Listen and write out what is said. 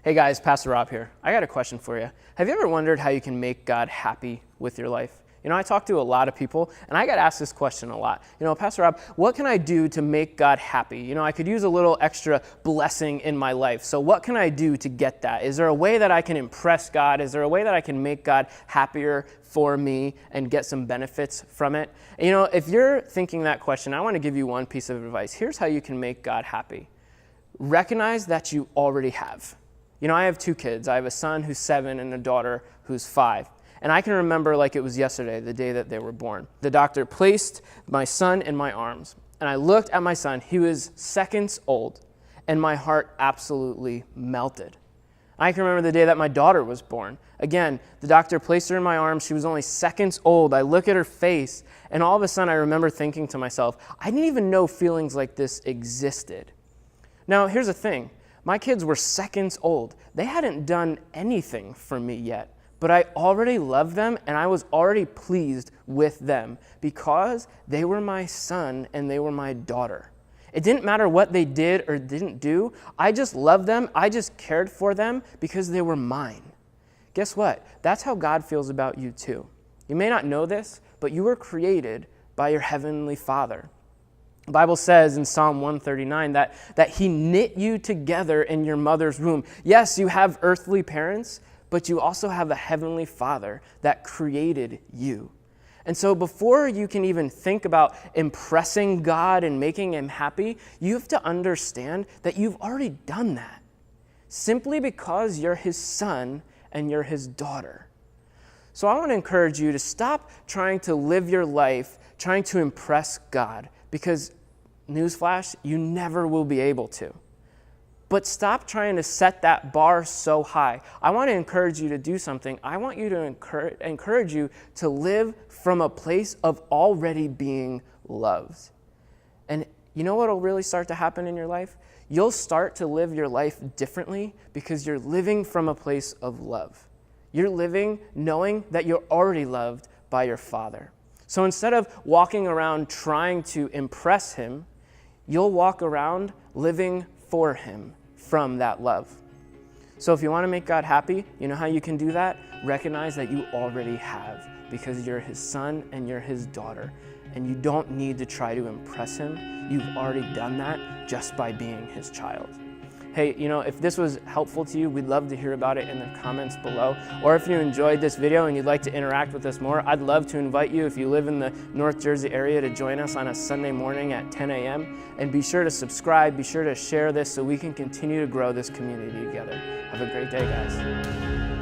Hey guys, Pastor Rob here. I got a question for you. Have you ever wondered how you can make God happy with your life? You know, I talk to a lot of people, and I got asked this question a lot. You know, Pastor Rob, what can I do to make God happy? You know, I could use a little extra blessing in my life. So what can I do to get that? Is there a way that I can impress God? Is there a way that I can make God happier for me and get some benefits from it? And, you know, if you're thinking that question, I want to give you one piece of advice. Here's how you can make God happy. Recognize that you already have. You know, I have 2 kids. I have a son who's 7 and a daughter who's 5. And I can remember like it was yesterday, the day that they were born. The doctor placed my son in my arms, and I looked at my son. He was seconds old, and my heart absolutely melted. I can remember the day that my daughter was born. Again, the doctor placed her in my arms. She was only seconds old. I look at her face, and all of a sudden I remember thinking to myself, I didn't even know feelings like this existed. Now, here's the thing. My kids were seconds old. They hadn't done anything for me yet, but I already loved them and I was already pleased with them because they were my son and they were my daughter. It didn't matter what they did or didn't do. I just loved them. I just cared for them because they were mine. Guess what? That's how God feels about you too. You may not know this, but you were created by your heavenly Father. The Bible says in Psalm 139 that he knit you together in your mother's womb. Yes, you have earthly parents, but you also have a heavenly Father that created you. And so before you can even think about impressing God and making him happy, you have to understand that you've already done that, simply because you're his son and you're his daughter. So I want to encourage you to stop trying to live your life trying to impress God, because newsflash, you never will be able to. But stop trying to set that bar so high. I want to encourage you to do something. I want you to encourage you to live from a place of already being loved. And you know what will really start to happen in your life? You'll start to live your life differently because you're living from a place of love. You're living knowing that you're already loved by your Father. So instead of walking around trying to impress him, you'll walk around living for him from that love. So if you want to make God happy, you know how you can do that? Recognize that you already have, because you're his son and you're his daughter, and you don't need to try to impress him. You've already done that just by being his child. Hey, you know, if this was helpful to you, we'd love to hear about it in the comments below. Or if you enjoyed this video and you'd like to interact with us more, I'd love to invite you, if you live in the North Jersey area, to join us on a Sunday morning at 10 a.m. And be sure to subscribe, be sure to share this so we can continue to grow this community together. Have a great day, guys.